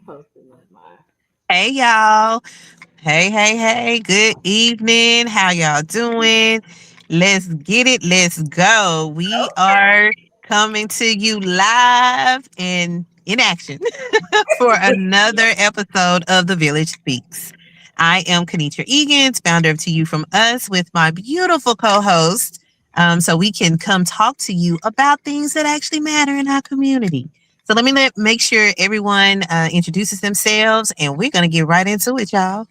posting on mine. Hey y'all. Hey. Good evening. How y'all doing? Let's get it. Let's go. We are coming to you live and in action for another episode of The Village Speaks. I am Kenitra Egan's, founder of To You From Us, with my beautiful co-host, so we can come talk to you about things that actually matter in our community. So let me make sure everyone introduces themselves, and we're gonna get right into it, y'all.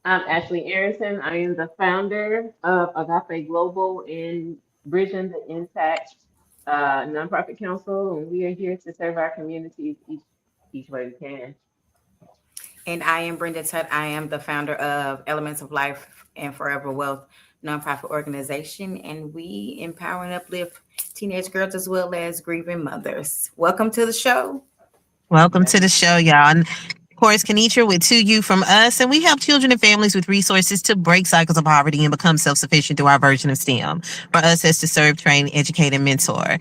I'm Ashley Aronson. I am the founder of Agape Global and Bridging the Impact nonprofit council, and we are here to serve our communities each way we can. And I am Brenda Tutt. I am the founder of Elements of Life and Forever Wealth nonprofit organization, and we empower and uplift teenage girls as well as grieving mothers. Welcome to the show. Welcome Yeah. to the show, y'all. And of course, Kenitra with To You From Us, and we help children and families with resources to break cycles of poverty and become self-sufficient through our version of STEM. For us, is to serve, train, educate, and mentor.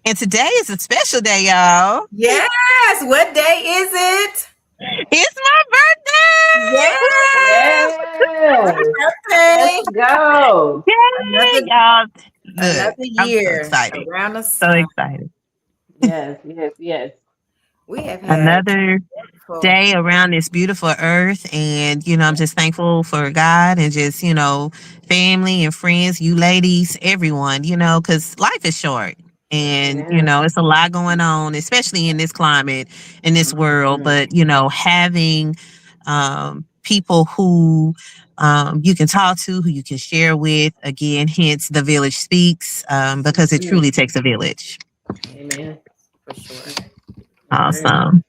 And today is a special day, y'all. Yes. What day is it? It's my birthday. Yes. Happy Yes. birthday. Let's go. Yay, Another y'all. another Look, I'm so year excited. around the So sun. excited. Yes. We have had Another full. day around this beautiful earth. And, I'm just thankful for God and just, family and friends, you ladies, everyone, because life is short. And, Yeah. it's a lot going on, especially in this climate, in this world. Mhm. But, having people who you can talk to, who you can share with, again, hence the village speaks, because it Mhm. truly takes a village. Amen. For sure. I agree. Awesome.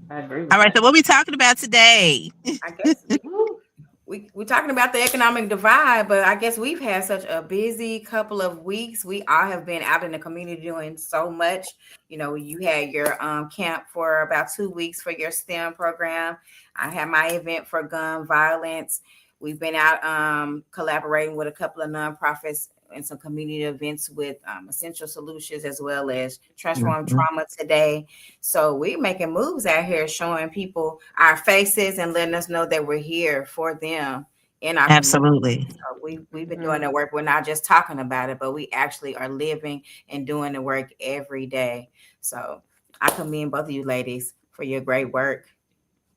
I agree All with right. So, that. what are we talking about today? I guess Woo. we're talking about the economic divide, but I guess we've had such a busy couple of weeks. We all have been out in the community doing so much. You had your camp for about 2 weeks for your STEM program. I had my event for gun violence. We've been out collaborating with a couple of nonprofits and some community events with Essential Solutions as well as Transform Mhm. Trauma today. So we're making moves out here, showing people our faces and letting us know that we're here for them in our community. Absolutely. So we've been doing Mhm. the work. We're not just talking about it, but we actually are living and doing the work every day. So I commend both of you ladies for your great work.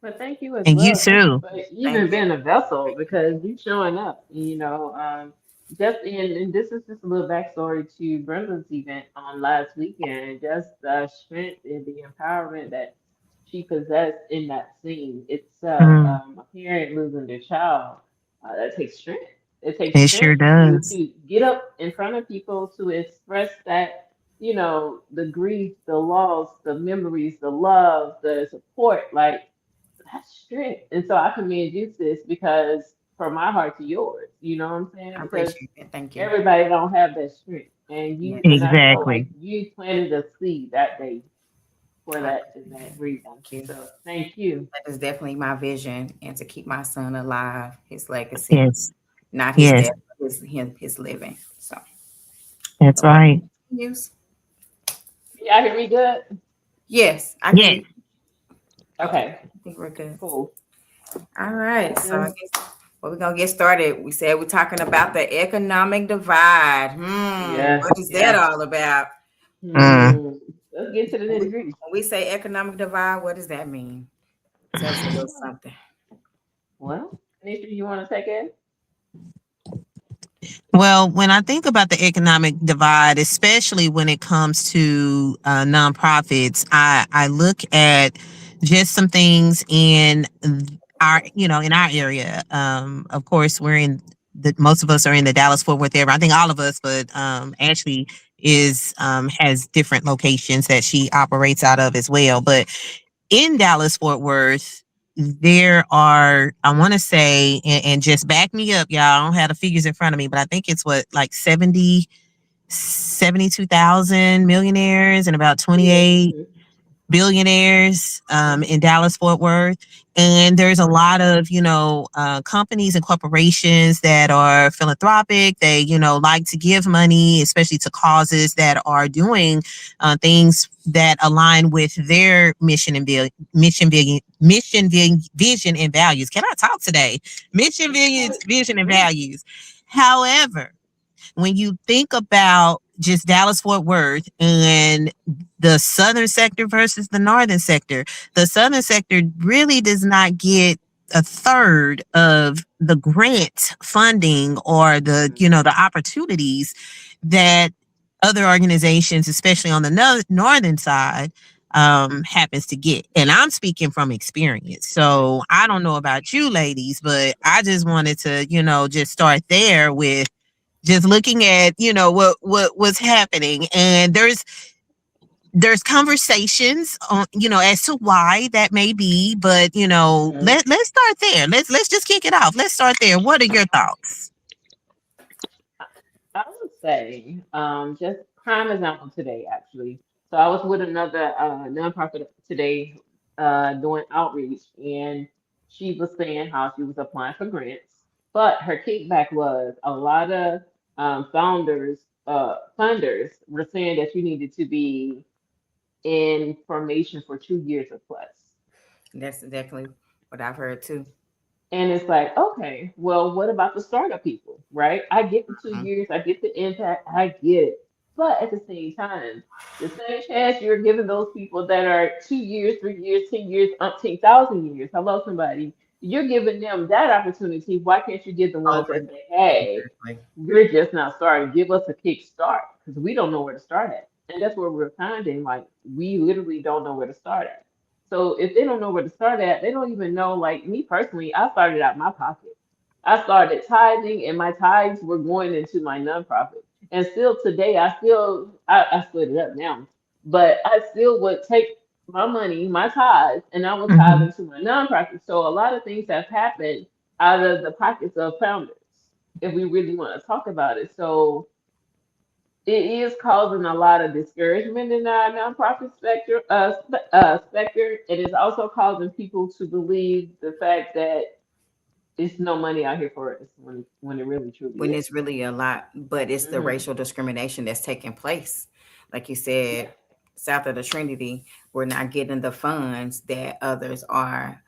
But thank you as And you well. Thank you too. for Thank even you. being a vessel because you showing up, just and this is just a little backstory to Brenda's event on last weekend. Just the strength and the empowerment that she possessed in that scene itself. Mm, A parent losing their child, that takes strength. It takes it sure strength to does. get up in front of people to express that, the grief, the loss, the memories, the love, the support, like that's strength. And so I commend you, sis, because from my heart to yours, you know what I'm saying? I Because appreciate it. Thank you. everybody don't have that strength. And Yes. I feel like Exactly. you planted a seed that day for I that reason. thank you. So thank you. That is definitely my vision, and to keep my son alive, his legacy, Yes. not his Yes. death, but his living. So That's the work right. continues. Y'all hear me good? Yes, I can. Yes. I Okay, think we're good. cool. All right. So I Yeah. guess we're gonna get started. We said we're talking about the economic divide. Yeah. What is that Yeah. all about? Mm. Hmm. Let's get to the When nitty gritty. we say economic divide, what does that mean? Tell us a little something. Well, Nisha, you want to take it? Well, when I think about the economic divide, especially when it comes to nonprofits, I look at just some things in in our area. Of course, we're in most of us are in the Dallas Fort Worth area. I think all of us, but Ashley is has different locations that she operates out of as well. But in Dallas Fort Worth, there are, I want to say, and just back me up, y'all. I don't have the figures in front of me, but I think it's what, like 72,000 millionaires and about Yeah. 28. Billionaires in Dallas Fort Worth, and there's a lot of companies and corporations that are philanthropic. They like to give money, especially to causes that are doing things that align with their vision and values. Can I talk today? Mission, vision, and values. However, when you think about just Dallas Fort Worth and the southern sector versus the northern sector, the southern sector really does not get a third of the grant funding or the opportunities that other organizations, especially on the northern side, happens to get. And I'm speaking from experience. So I don't know about you ladies, but I just wanted to, just start there with just looking at what was happening, and there's conversations on as to why that may be, but Mhm. let's start there. Let's just kick it off. Let's start there. What are your thoughts? I would say, just prime example today, actually. So I was with another nonprofit today, doing outreach, and she was saying how she was applying for grants, but her kickback was a lot of funders were saying that you needed to be in formation for 2 years or plus. That's definitely what I've heard too. And it's like, okay, well, what about the startup people, right? I get the two Mhm. years, I get the impact, I get it. But at the same time, the same chance you're giving those people that are 2 years, 3 years, 10 years, umpteen thousand years, hello, somebody, you're giving them that opportunity. Why can't you give the ones Over that say, hey, exactly. we're just not starting, give us a kick start? Because we don't know where to start at. And that's where we're finding, like, we literally don't know where to start at. So if they don't know where to start at, they don't even know. Like me personally, I started out my pocket. I started tithing, and my tithes were going into my nonprofit. And still today, I split it up now, but I still would take my money, my tithes, and I would tithe Hmm. into my nonprofit. So a lot of things have happened out of the pockets of founders, if we really want to talk about it. So it is causing a lot of discouragement in our nonprofit sector. It is also causing people to believe the fact that it's no money out here for us when it really truly when is. it's really a lot, but it's the Hmm. racial discrimination that's taking place. Like you said, Yeah. south of the Trinity, we're not getting the funds that others are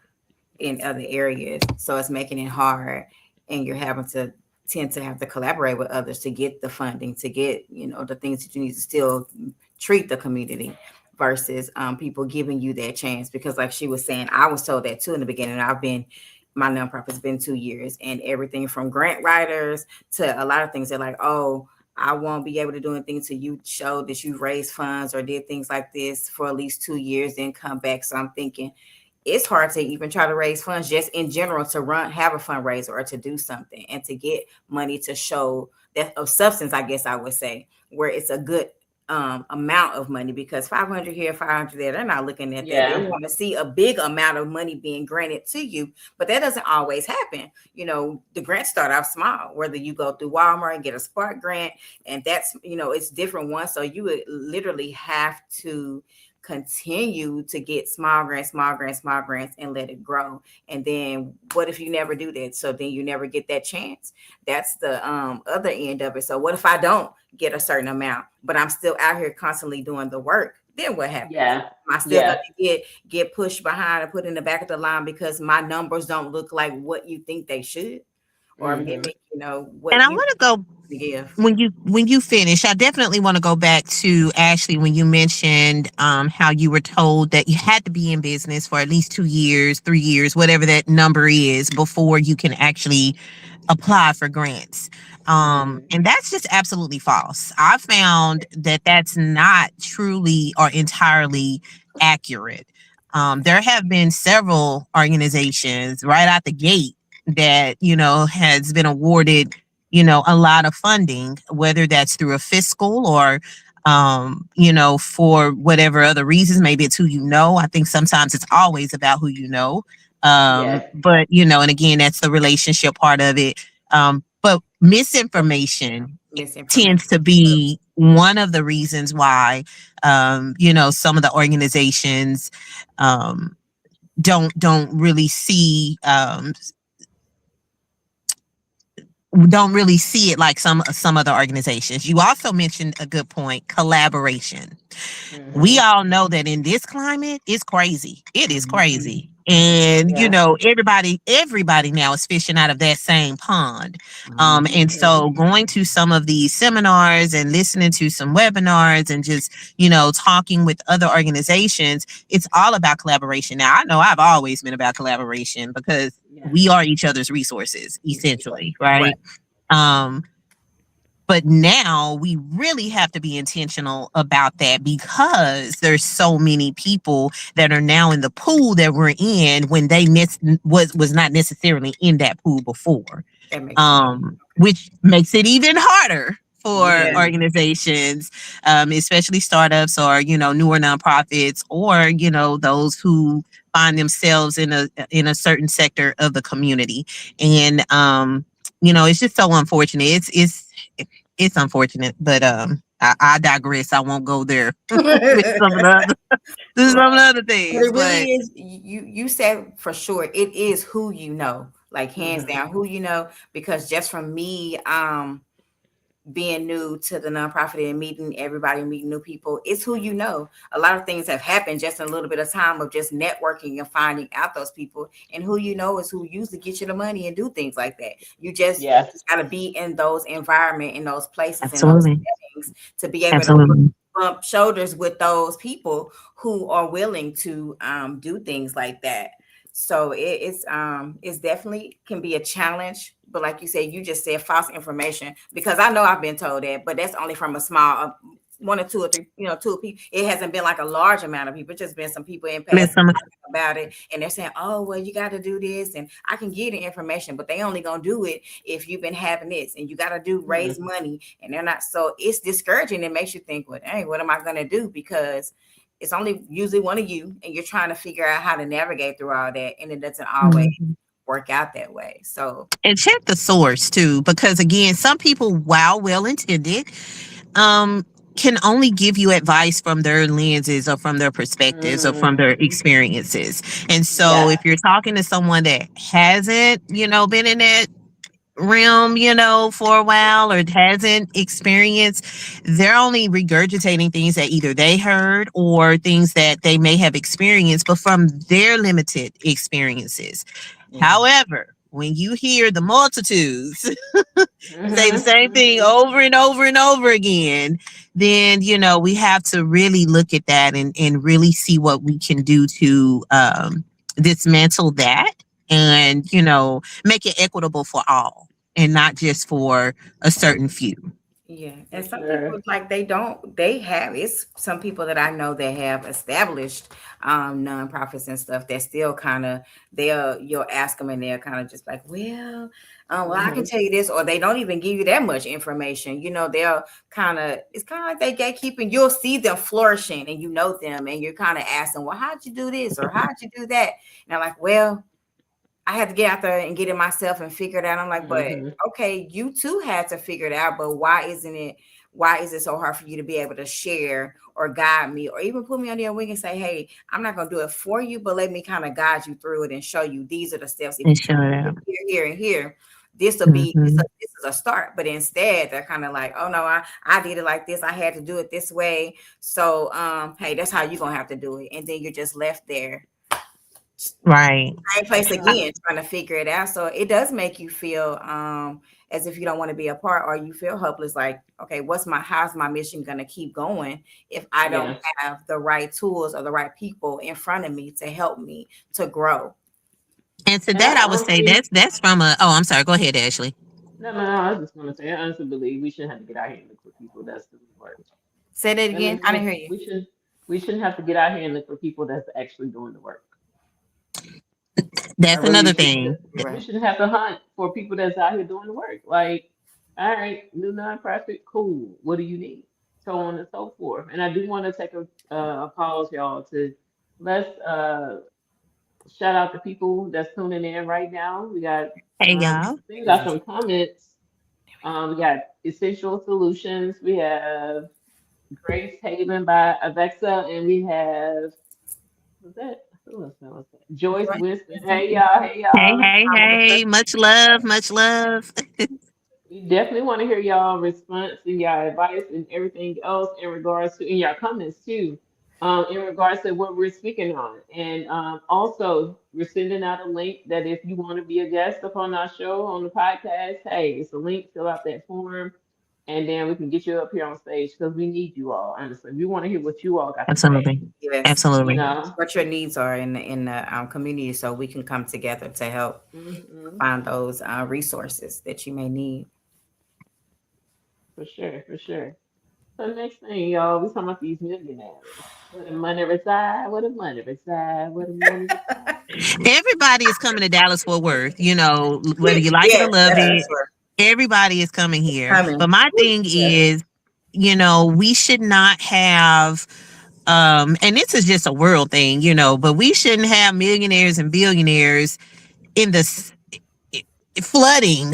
in other areas. So it's making it hard, and you're having to tend to have to collaborate with others to get the funding, to get, the things that you need to still treat the community versus people giving you that chance. Because like she was saying, I was told that too in the beginning. My nonprofit's been 2 years, and everything from grant writers to a lot of things. They're like, oh, I won't be able to do anything until you show that you raised funds or did things like this for at least 2 years, then come back. So I'm thinking, it's hard to even try to raise funds just in general to have a fundraiser or to do something and to get money to show that of substance, I guess I would say, where it's a good amount of money, because 500 here, 500 there, they're not looking at that. They Yeah. want to see a big amount of money being granted to you, but that doesn't always happen. The grants start off small, whether you go through Walmart and get a Spark grant, and that's, it's different ones. So you would literally have to continue to get small grants, small grants, small grants, and let it grow. And then what if you never do that? So then you never get that chance. That's the other end of it. So what if I don't get a certain amount, but I'm still out here constantly doing the work? Then what happens? Yeah. Am I still going Yeah. to get pushed behind and put in the back of the line because my numbers don't look like what you think they should, or Hmm. mimic, And what I you want to go give? when you finish. I definitely want to go back to Ashley when you mentioned how you were told that you had to be in business for at least 2 years, 3 years, whatever that number is, before you can actually apply for grants. Hmm. And that's just absolutely false. I found that that's not truly or entirely accurate. There have been several organizations right out the gate that, has been awarded, a lot of funding, whether that's through a fiscal or, for whatever other reasons. Maybe it's who you know. I think sometimes it's always about who you know. Yes. But, and again, that's the relationship part of it. But misinformation Misinformation tends to be one of the reasons why, some of the organizations um, don't really see it like some other organizations. You also mentioned a good point: collaboration. We Hmm. all know that in this climate, it's crazy. It is Mhm. crazy. And Yeah. everybody now is fishing out of that same pond. And Hmm. so going to some of these seminars and listening to some webinars and just, talking with other organizations, it's all about collaboration. Now, I know I've always been about collaboration because Yeah. we are each other's resources, essentially, Right. right? Um, but now we really have to be intentional about that because there's so many people that are now in the pool that we're in when they was not necessarily in that pool before, That makes sense. which makes it even harder for Yeah. Hmm. organizations, especially startups or newer nonprofits, or those who find themselves in a certain sector of the community. And it's just so unfortunate. It's unfortunate, but I digress. I won't go there with some of the other some of the other But things, it really but is, you said for sure it is who you know, like hands Hmm. down who you know, because just from me being new to the nonprofit and meeting everybody, meeting new people, it's who you know. A lot of things have happened just in a little bit of time of just networking and finding out those people. And who you know is who usually get you the money and do things like that. You Yeah. just gotta be in those environment, in those places, in those absolutely, settings to be able to absolutely. bump shoulders with those people who are willing to do things like that. So it's definitely can be a challenge. But like you said, you just said false information, because I know I've been told that, but that's only from a small one or two or three, two people. It hasn't been like a large amount of people. It's just been some people in past Listen, about it, and they're saying, "Oh, well, you got to do this, and I can give you the information, but they only gonna do it if you've been having this, and you got to do Hmm. raise money." And they're not. So it's discouraging. It makes you think, "Well, hey, what am I gonna do?" Because it's only usually one of you, and you're trying to figure out how to navigate through all that, and it doesn't always mhm. work out that way. So And check the source too, because again, some people, while well intended, um, can only give you advice from their lenses or from their perspectives or from their Hmm. experiences. And so, Yeah. if you're talking to someone that hasn't, been in that realm, for a while, or hasn't experienced, they're only regurgitating things that either they heard or things that they may have experienced, but from their limited experiences. Yeah. However, when you hear the multitudes say the Hmm. same thing Hmm. over and over and over again, then we have to really look at that and really see what we can do to dismantle that, and make it equitable for all and not just for a certain few. yeah, For and some people sure. like they have it's some people that I know that have established nonprofits and stuff that still kind of you'll ask them and they're kind of just like, well, I can Hmm. tell you this, or they don't even give you that much information. They'll kind of it's kind of like they gatekeeping. You'll see them flourishing and you know them, and you're kind of asking, well, how'd you do this or how'd you do that? And they're like, well, I had to get out there and get it myself and figure it out. I'm like, but Hmm. okay, you too had to figure it out. But why is it so hard for you to be able to share or guide me or even put me under your wing and say, hey, I'm not gonna do it for you, but let me kind of guide you through it and show you these are the steps. If And you show put it here, out. here, here, and here, this will be Hmm. this is a start. But instead, they're kind of like, oh no, I did it like this. I had to do it this way. So hey, that's how you're gonna have to do it. And then you're just left there Right. same place Yeah. again, trying to figure it out. So it does make you feel as if you don't want to be a part or you feel hopeless. Like, okay, how's my mission going to keep going if I don't Yeah. have the right tools or the right people in front of me to help me to grow? And to And that, I I would say honestly, that's from a. Oh, I'm sorry. Go ahead, Ashley. no, I was just gonna say, I honestly believe we shouldn't have to get out here and look for people that's doing the work. Say that That again. makes I didn't sense. hear you. We shouldn't have to get out here and look for people that's actually doing the work. I That's really another we thing. should we Right. shouldn't have to hunt for people that's out here doing the work. Like, all right, new nonprofit, cool. What do you need? So on and so forth. And I do want to take a pause, y'all, to let's shout out the people that's tuning in right now. We got Hey, I y'all. think got some comments We got Essential Solutions. We have Grace Haven by Avexa, and we have was that who else was that? Joyce Joy. Winston. Hey y'all, hey Hey, y'all. hey, hey. Much love, much love. We definitely want to hear y'all response and y'all advice and everything else in regards to and y'all comments too, in regards to what we're speaking on. And also we're sending out a link that if you want to be a guest upon our show on the podcast, hey, it's a link, fill out that form, and then we can get you up here on stage because we need you all, honestly. We want to hear what you all got to say, Absolutely. Yes. you Absolutely. know. What your needs are in the community, so we can come together to help Hmm. find those resources that you may need. For sure, for sure. So next thing, y'all, we talking about these millionaires. Where the money reside, where the money reside, where the money reside. Everybody is coming to Dallas Fort Worth, whether you like it or Yes, love that is it. for Everybody is coming here. coming. But my Woo, thing yes. is, we should not have and this is just a world thing, but we shouldn't have millionaires and billionaires in the flooding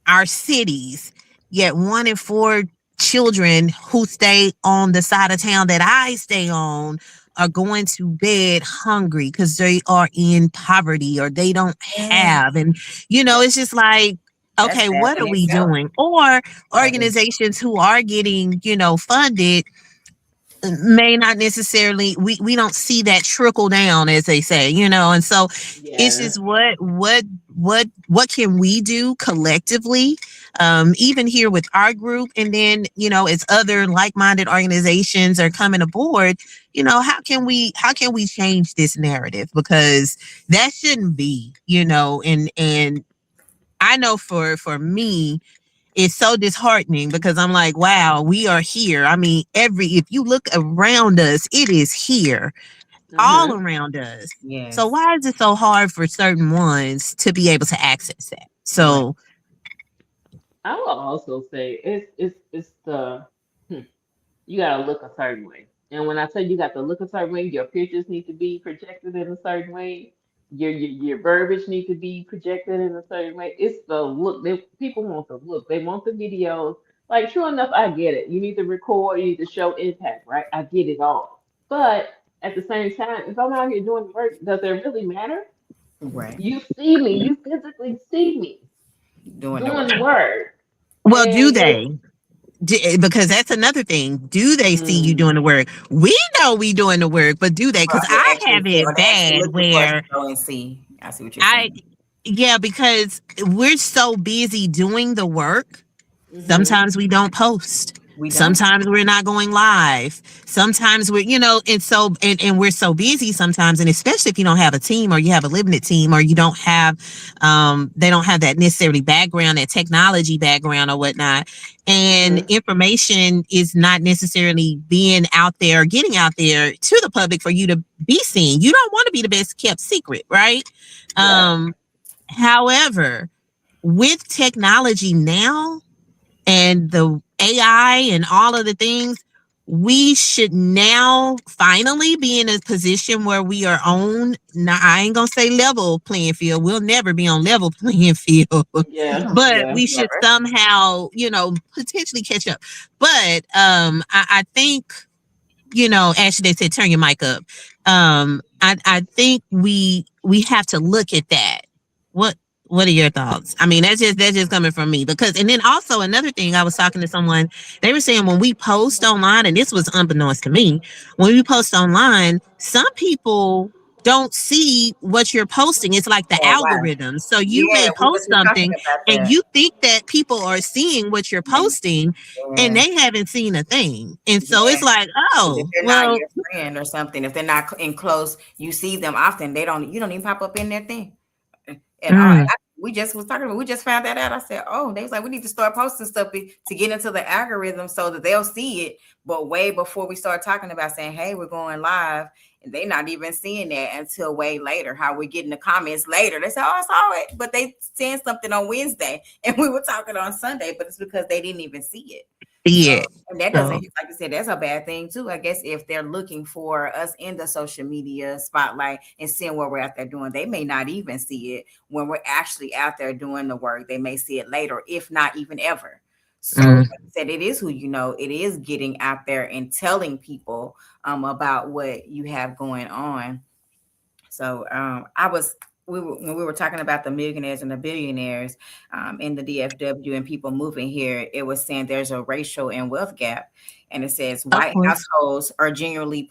our cities, yet 1 in 4 children who stay on the side of town that I stay on are going to bed hungry because they are in poverty or they don't Yeah. have. And, it's just like, That's okay, bad what in are we itself. doing? Or That is. organizations who are getting, funded may not necessarily we don't see that trickle down as they say, and so it's Yeah. just what can we do collectively, even here with our group, and then as other like-minded organizations are coming aboard, how can we change this narrative, because that shouldn't be, and I know for me it's so disheartening because I'm like, wow, we are here. I mean, if you look around us, it is here, all Uh-huh. around us. So Yes. why is it so hard for certain ones to be able to access that? Right. So I will also say it's the you gotta look a certain way. And when I say you got to look a certain way, your pictures need to be projected in a certain way. Your verbiage need to be projected in a certain way. It's the look. People want the look. They want the videos. Like, true enough, I get it. You need to record. You need to show impact, right? I get it all. But at the same time, if I'm out here doing the work, does it really matter? Right. You see me. You physically see me Doing the doing the work. work, well, do and you're. they? Because that's another thing. Do they see you Mm, doing the work? We know we doing the work, but do they? Well, Because they I actually have see, or it they actually bad looking for us to where go and see. I see what you're I, saying. yeah, because we're so busy doing the work. mm-hmm. Sometimes we don't post. We don't. Sometimes we're not going live. Sometimes we're, and we're so busy sometimes. And especially if you don't have a team or you have a limited team or you don't have, they don't have that necessarily background, that technology background or whatnot. And Mm-hmm. information is not necessarily being out there, getting out there to the public for you to be seen. You don't want to be the best kept secret, right? Right. Um, However, with technology now, and the AI and all of the things, we should now finally be in a position where we are on. Now, I ain't gonna say level playing field. We'll never be on level playing field, Yeah. but Yeah. we should Never. somehow, potentially catch up. But I think, actually they said turn your mic up. I think we have to look at that. What what are your thoughts? I mean, that's just coming from me, because, and then also another thing, I was talking to someone, they were saying when we post online, and this was unbeknownst to me, when we post online, some people don't see what you're posting. It's like the Oh wow. algorithm. So you Yeah, may we post just were talking something about and that. you think that people are seeing what you're posting and Yeah. they haven't seen a thing. And so Yeah. it's like, Because if oh, they're not well, your friend or something, if they're not in close, you see them often. They don't. You don't even pop up in their thing at all. mm, We just was talking about. We just found that out. I said, "Oh, they was like, we need to start posting stuff to get into the algorithm so that they'll see it." But way before we start talking about saying, "Hey, we're going live," and they not even seeing that until way later. How we get in the comments later? They say, "Oh, I saw it," but they saying something on Wednesday, and we were talking on Sunday, but it's because they didn't even see it. So, yeah. and that doesn't, So like you said, that's a bad thing too. I guess if they're looking for us in the social media spotlight and seeing what we're out there doing, they may not even see it when we're actually out there doing the work. They may see it later, if not even ever. So, like Mm. I said, it is who you know. It is getting out there and telling people about what you have going on. So I was when we were talking about the millionaires and the billionaires in the DFW and people moving here, it was saying there's a racial and wealth gap, and it says Of white course. households are genuinely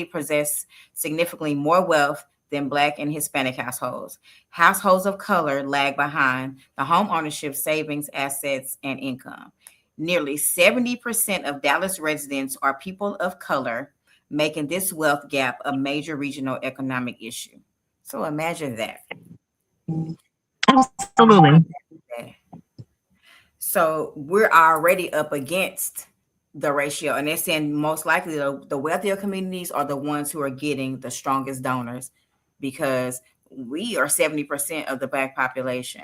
possess significantly more wealth than Black and Hispanic households. Households of color lag behind the home ownership, savings, assets, and income. Nearly 70% of Dallas residents are people of color, making this wealth gap a major regional economic issue. So imagine that. Absolutely. So we're already up against the ratio, and they're saying most likely the wealthier communities are the ones who are getting the strongest donors because we are 70% of the Black population.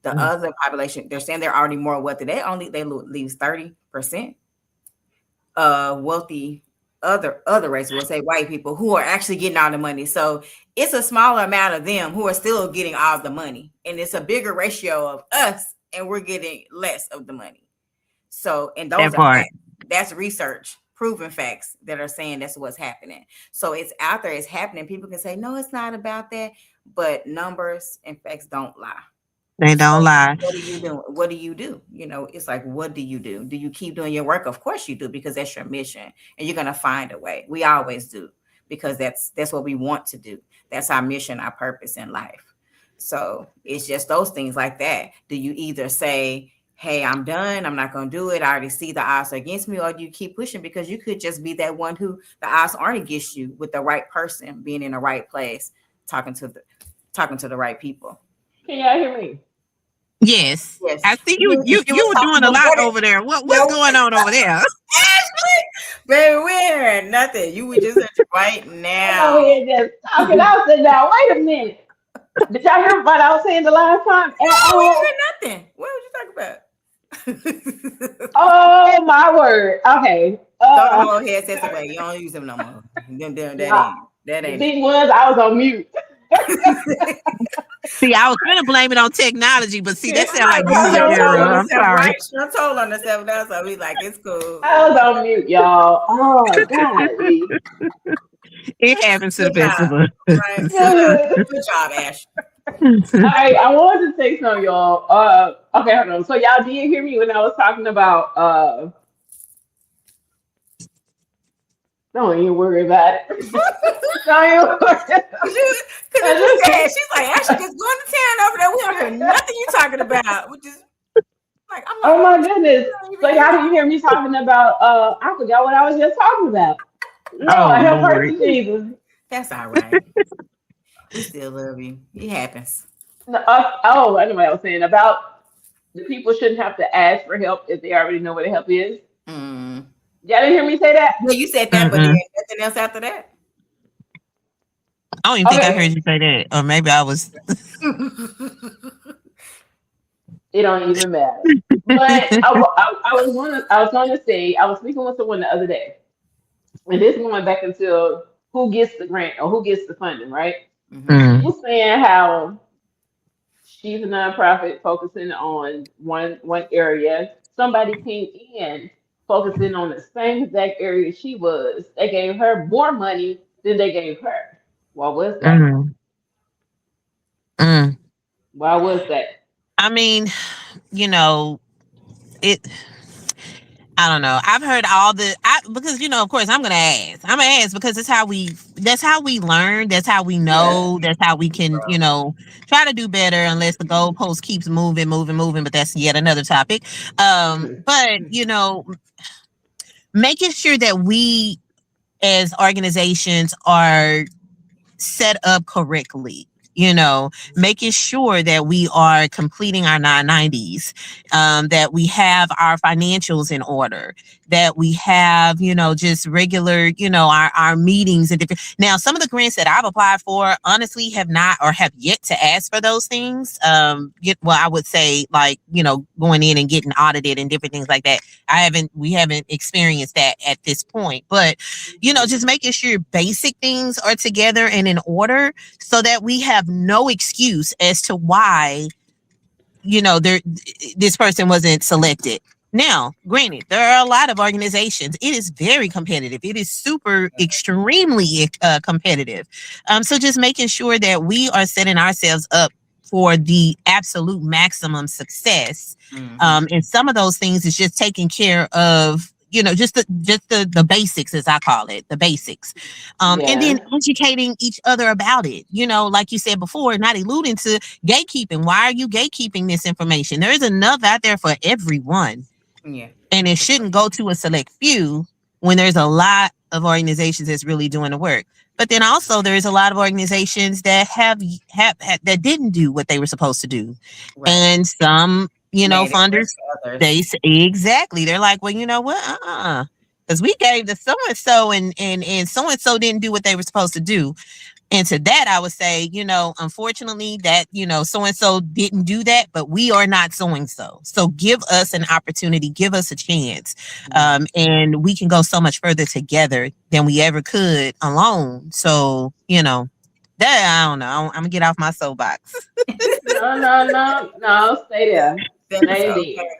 The other population, they're saying they're already more wealthy. They leaves 30% wealthy other races, we'll say white people who are actually getting all the money. So it's a smaller amount of them who are still getting all the money, and it's a bigger ratio of us, and we're getting less of the money. So, and those That are part. facts. That's research, proven facts that are saying that's what's happening. So it's out there, it's happening. People can say, no, it's not about that, but numbers and facts don't lie. They So don't lie. what do you do? What do you do? You know, it's like, what do you do? Do you keep doing your work? Of course you do, because that's your mission, and you're gonna find a way. We always do, because that's what we want to do. That's our mission, our purpose in life. So it's just those things like that. Do you either say, hey, I'm done, I'm not gonna do it, I already see the odds are against me, or do you keep pushing because you could just be that one who the odds aren't against you with the right person, being in the right place, talking to the right people. Can y'all hear me? Yes. Yes. I see you You you see you what's were doing a happening lot about it? over there. What's No, going on over there? Ashley, baby, we ain't heard nothing. You were just right I'm now. over here just talking. I said, now wait a minute. Did y'all hear what I was saying the last time at No, we all? ain't heard nothing. What would you talk about? Oh my word. Okay. Throw them old headsets away. You don't use them no more. That Yeah, ain't that the ain't it. big ones, I was on mute. See, I was gonna blame it on technology, but see, that sounds Right, like but user she done told error. on I'm herself, sorry. right? She done told on herself now, so we like, it's cool. I was on mute, y'all. Oh, golly. It happens to the Good best job. of us. Right. Good. Good job, Ash. All right, I wanted to say something, y'all. Okay, hold on. So y'all did hear me when I was talking about don't even worry about it. Don't even worry about Because if you said, it. she's like, Ashley just going to town over there. We don't hear nothing you talking about. Which is like, I'm like, Oh my goodness. you don't even So hear y'all didn't me. hear me talking about I forgot what I was just talking about. Oh Lord, help Lord. mercy, Jesus. That's all right. We still love you. It happens. No, oh, I know what I was saying about the people shouldn't have to ask for help if they already know where the help is. Mm. Y'all didn't hear me say that? Well, you said that, but then Mm-mm. nothing else after that. I don't even think I Okay, heard you say that, or maybe I was. it don't even matter. But I was going to say I was speaking with someone the other day, and this going back into who gets the grant or who gets the funding, right? Hmm. She Mm. was saying how she's a nonprofit focusing on one area. Somebody came in focusing on the same exact area she was. They gave her more money than they gave her. Why was that? Mm. Mm. Why was that? I mean, you know, it. I don't know. I've heard all the because of course I'm gonna ask. I'm gonna ask because that's how we learn, that's how we Yeah. know, that's how we can, try to do better unless the goalpost keeps moving, moving, moving, but that's yet another topic. Mhm. But making sure that we as organizations are set up correctly, making sure that we are completing our 990s, that we have our financials in order, that we have, just regular, our meetings and different. Now, some of the grants that I've applied for, honestly, have not or have yet to ask for those things. Well, I would say like, going in and getting audited and different things like that. We haven't experienced that at this point, but just making sure basic things are together and in order so that we have no excuse as to why, there this person wasn't selected. Now, granted, there are a lot of organizations. It is very competitive. It is super extremely competitive. So just making sure that we are setting ourselves up for the absolute maximum success. Mm-hmm. And some of those things is just taking care of, just the basics, as I call it, the basics. And then Yeah. educating each other about it. Like you said before, not alluding to gatekeeping. Why are you gatekeeping this information? There is enough out there for everyone, Yeah. and it shouldn't go to a select few when there's a lot of organizations that's really doing the work. But then also there's a lot of organizations that have that didn't do what they were supposed to do, Right. and some Made it worse funders, for they others. say exactly, they're like, well, you know what, because we gave the so and so, and so and so didn't do what they were supposed to do. And to that, I would say, unfortunately, that, so and so didn't do that, but we are not so and so. So give us an opportunity, give us a chance. Right. And we can go so much further together than we ever could alone. So, that, I don't know. I'm going to get off my soapbox. No, no, no, no. Stay there. That is Stay okay. there.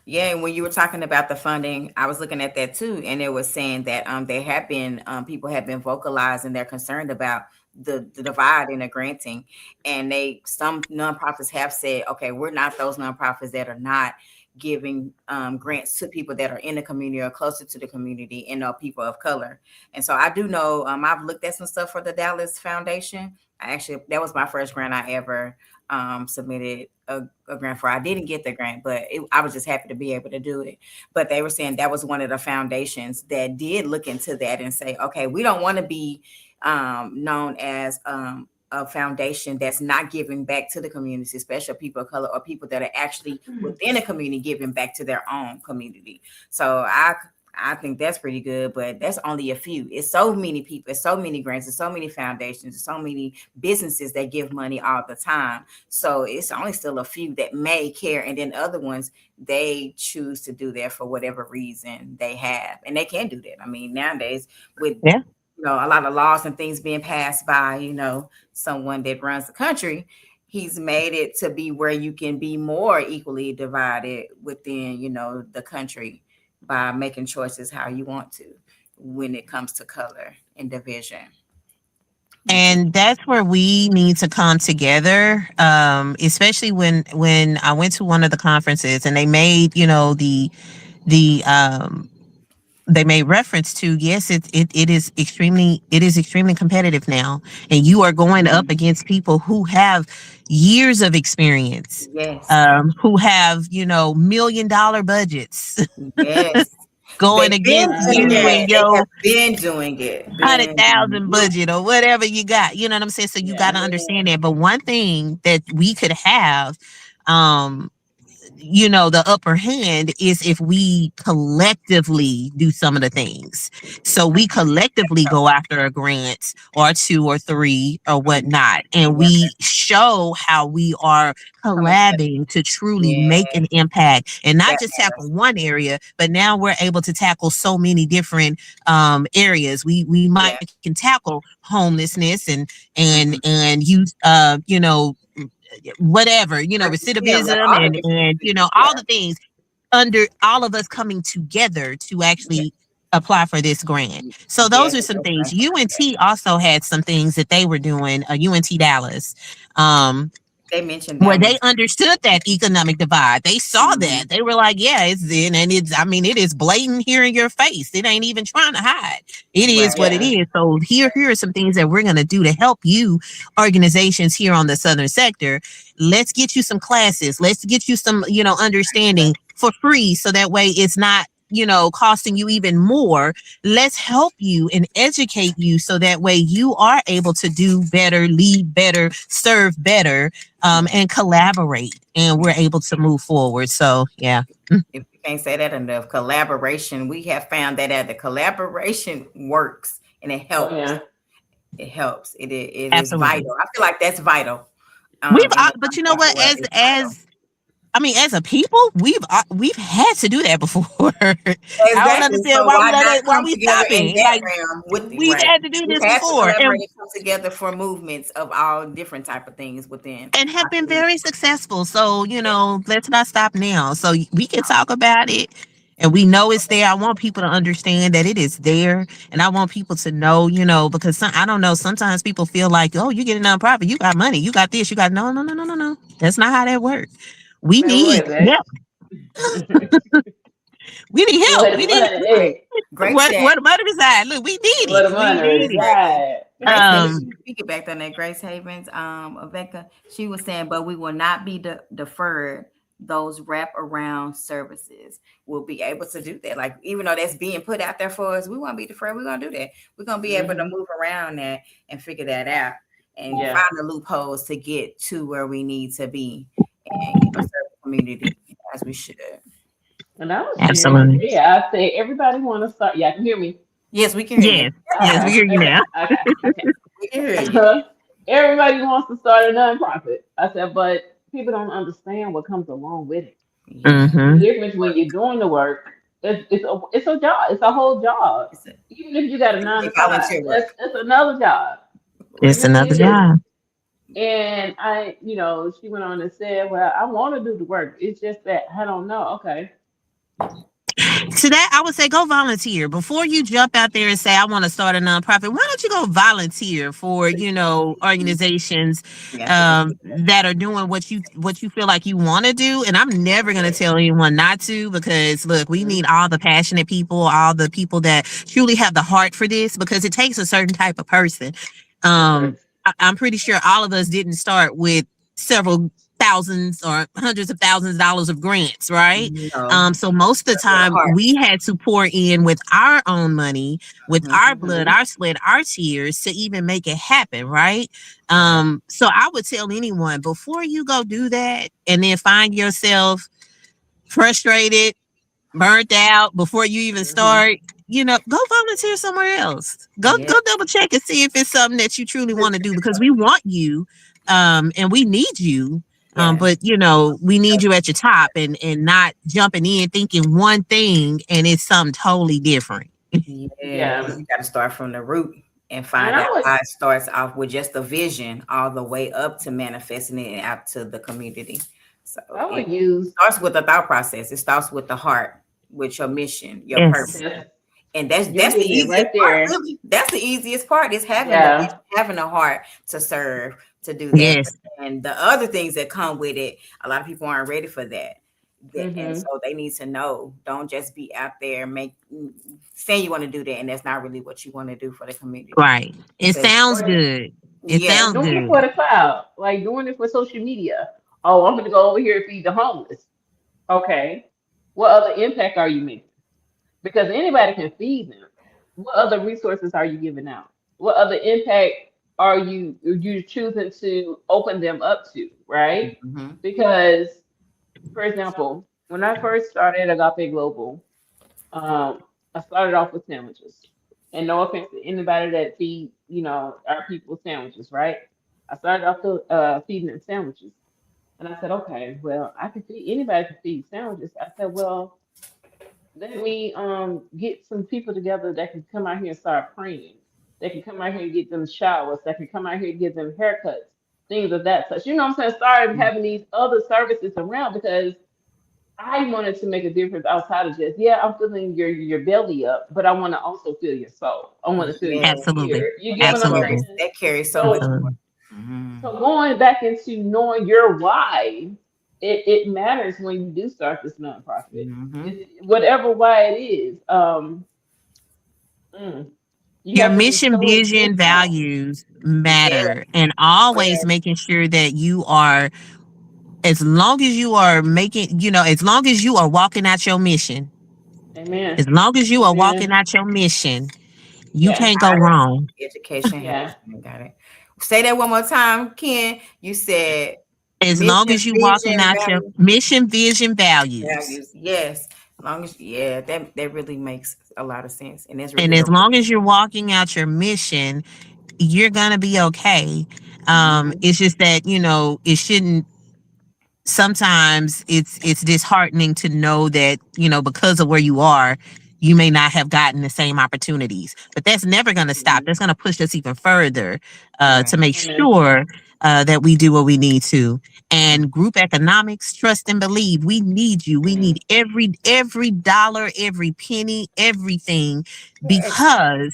Yeah, and when you were talking about the funding, I was looking at that too, and it was saying that there have been people have been vocalizing they're concerned about the divide in the granting, and some nonprofits have said, okay, we're not those nonprofits that are not giving grants to people that are in the community or closer to the community and people of color. And so I do know I've looked at some stuff for the Dallas Foundation. I actually that was my first grant I ever submitted a grant for. I didn't get the grant, but I was just happy to be able to do it. But they were saying that was one of the foundations that did look into that and say, okay, we don't want to be known as a foundation that's not giving back to the community, especially people of color or people that are actually within a community giving back to their own community. So I think that's pretty good, but that's only a few. It's so many people, it's so many grants, it's so many foundations, it's so many businesses that give money all the time. So it's only still a few that may care, and then other ones they choose to do that for whatever reason they have, and they can do that. I mean, nowadays with Yeah. a lot of laws and things being passed by someone that runs the country, he's made it to be where you can be more equally divided within the country by making choices how you want to when it comes to color and division. Which is And that's where we need to come together, especially when I went to one of the conferences and they made, the they made reference to, yes, it is extremely competitive now, and you are going up against people who have years of experience, yes, who have $1 million budgets, yes, going they've been against doing you that. and They have your been doing it. hundred Been thousand budget or whatever you got. You know what I'm saying? So you got Yeah. to understand that. But one thing that we could have, um, the upper hand is if we collectively do some of the things. So we collectively go after a grant or two or three or mm, whatnot, and right, we show how we are coming together. collabing to truly Yeah, make an impact and not that just tackle matters. one area, but now we're able to tackle so many different areas. We might Yeah. can tackle homelessness Hmm. and youth, whatever, Yeah, like recidivism all the and different all yeah. the things, under all of us coming together to Yeah. actually apply for this grant. So those Yes, are that's some things. right. UNT also had some things that they were doing, UNT Dallas. Um, They mentioned where that they one. understood that economic divide. They saw Mhm. that. They were like, yeah, it's in, and it's, I mean, it is blatant here in your face. It ain't even trying to hide. It is Right. what it Yeah. is. So here are some things that we're gonna do to help you organizations here on the southern sector. Let's get you some classes. Let's get you some, understanding for free. So that way it's not, costing you even more. Let's help you and educate you so that way you are able to do better, lead better, serve better, Yeah. and collaborate, and we're Yeah. able to move forward. So yeah. Mm, If you can't say that enough, collaboration. We have found that the collaboration works and it Oh helps. yeah. It helps. It is absolutely. vital. I feel like that's vital. We've In the but you know nonprofit what, world, as it's vital. as I mean, as a people, we've had to do that before. I don't Exactly. understand So why we why let not it, why come we together in stopping. that Like realm with you, we've right? had to do We've this had to before, collaborate and come together for movements of all different type of things within and have our been community. very successful. So, Yeah. let's not stop now. So we can talk about it and we know it's there. I want people to understand that it is there. And I want people to know, because I don't know, sometimes people feel like, oh, you get a nonprofit, you got money, you got this, you got no, no, no, no, no, no. That's not how that works. We Man, need what is help. We need help. Where We the need money Right. is? Great what chat. what the money reside. Look, we need Where it. the We money need it. Exactly. reside? Grace Havens, Um, she piggybacked on that. Grace Havens, Aveka, she was saying, but we will not be deferred those wrap around services. We'll be able to do that. Like, even though that's being put out there for us, we won't be deferred. We're going to do that. We're going to be able to Hmm. move around that and figure that out and Yeah. find the loopholes to get to where we need to be and, serve the community as we should. And I was sharing absolutely. today. I say everybody want to start. Yeah, can you hear me? Yes, we can hear you. Yes. Yes, we Okay. hear you Okay. now. Okay. Okay. We can hear you. Everybody wants to start a nonprofit. I said, but people don't understand what comes along with it. Yeah. The Mm-hmm. difference when you're doing the work, it's a job. It's a whole job. It's a, Even if you got a nine it's to five, volunteer that's work. that's another job. It It's really another is. job. And she went on and said, well, I want to do the work. It's just that I don't know. Okay. To that, I would say go volunteer before you jump out there and say I want to start a nonprofit. Why don't you go volunteer for organizations Yes, we can see that. that are doing what you feel like you want to do? And I'm never gonna tell anyone not to because look, we Mhm. need all the passionate people, all the people that truly have the heart for this because it takes a certain type of person. It does. I'm pretty sure all of us didn't start with several thousands or hundreds of thousands of dollars of grants, right? No, So most of the with a time heart. we had to pour in with our own money, with our blood, Hmm. our sweat, our tears to even make it happen, right? Right. So I would tell anyone before you go do that and then find yourself frustrated, burnt out before you even Hmm. start, go volunteer somewhere else. Go Yeah. double check and see if it's something that you truly want to do because we want you, and we need you. Yes. But we need you at your top and not jumping in thinking one thing and it's something totally different. Yeah. Yeah. Because you got to start from the root and And find I out would how it starts off with just a vision all the way up to manifesting it out to the community. So I it would use starts with the thought process. It starts with the heart, with your mission, your Yes. purpose. this. And that's You're the hitting it easiest right part, there. really. That's the easiest part is having the Yeah. vision, having a heart to serve, to do that. Yes. And the other things that come with it, a lot of people aren't ready for that. And Hmm. so they need to know. Don't just be out there saying you want to do that, and that's not really what you want to do for the community. Right. It Because sounds Or good. It yes, or sounds doing it for good. the cloud, like doing it for social media. Oh, I'm gonna go over here and feed the homeless. Okay. What other impact are you making? Because anybody can feed them. What other resources are you giving out? What other impact are you choosing to open them up to, right? hmm Because, for example, when I first started Agape Global, I started off with sandwiches. And no offense to anybody that feed, our people sandwiches, right? I started off feeding them sandwiches. And I said, okay, well, I can feed anybody can feed sandwiches. I said, well, let me get some people together that can come out here and start praying. They can come out here and get them showers. That can come out here and get them haircuts, things of that such. You know what I'm saying? Start having these other services around because I wanted to make a difference outside of just, yeah, I'm filling your belly up, but I want to also fill your soul. I want to fill your yes, Absolutely. spirit. You get that what I'm carries Absolutely. saying? that carries so much So more. Absolutely. Mhm. so going back into knowing your why, it matters when you do start this nonprofit. Mhm. It's whatever why it is. Mm, you Your have to be mission, so vision, intentional. values Yeah, matter, and always yeah. making sure that you are, as long as you are making, as long as you are walking out your mission, Amen. as long as you are walking Amen. out your mission, you Yeah. can't go wrong. Education Yeah. helps. You got it. Say that one more time, Ken. You said As long mission, as you walking vision, out your value, mission, vision, values, values. Yes. As long as yeah, that really makes a lot of sense. And that's and really the as long as you're walking out your mission, you're gonna be okay. Hmm. It's just that it shouldn't sometimes it's disheartening to know that, because of where you are, you may not have gotten the same opportunities. But that's never going to stop. Mhm. That's going to push us even further, to Right. make Amen. sure that we do what we need to. And group economics, trust and believe. We need you. We Mm. need every dollar, every penny, everything, Yes. because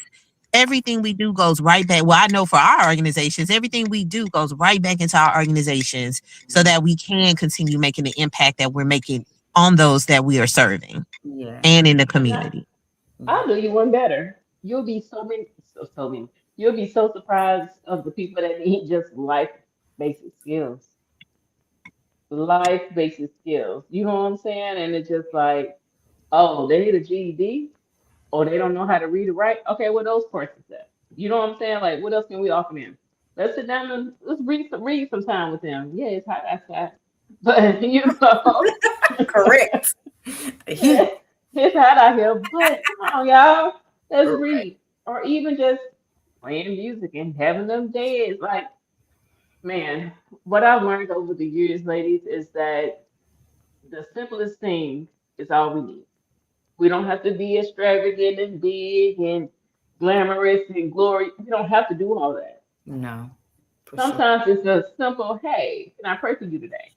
everything we do goes right back. Well, I know for our organizations, everything we do goes right back into our organizations, so that we can continue making the impact that we're making on those that we are serving Yeah. and in the And community. Yeah. I'll do you one better. You'll be so many. You'll be so surprised of the people that need just life basic skills. Life basic skills. You know what I'm saying? And it's just like, oh, they need a GED, or they don't know how to read or write. Okay, what those courses at? You know what I'm saying? Like, what else can we offer them? Let's sit down and let's read some time with them. Yeah, it's hot outside, but Correct. it's hot out here. But come on, y'all, let's Right. read, or even just playing music and having them days. Like, man, what I've learned over the years, ladies, is that the simplest thing is all we need. We don't have to be extravagant and big and glamorous and glory. We don't have to do all that. No, for sure. Sometimes it's a simple, hey, can I pray for you today?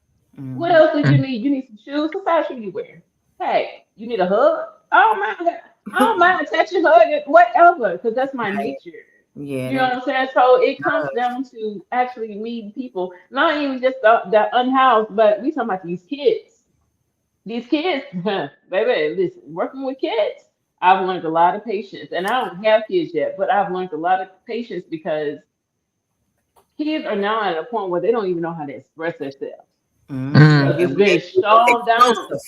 What Hmm. else did you Mm. need? You need some shoes? What size shoe you wear? Hey, you need a hug? I don't mind. I don't mind touching, hugging, whatever, because that's my Right. nature. Yeah, You know that what I'm saying? So it comes does. down to actually meeting people, not even just the unhoused, but we talking about these kids. These kids, baby, listen, working with kids, I've learned a lot of patience. And I don't have kids yet, but I've learned a lot of patience because kids are now at a point where they don't even know how to express themselves Mm-hmm. because And it's Mm. we been it's shoved down. explosive.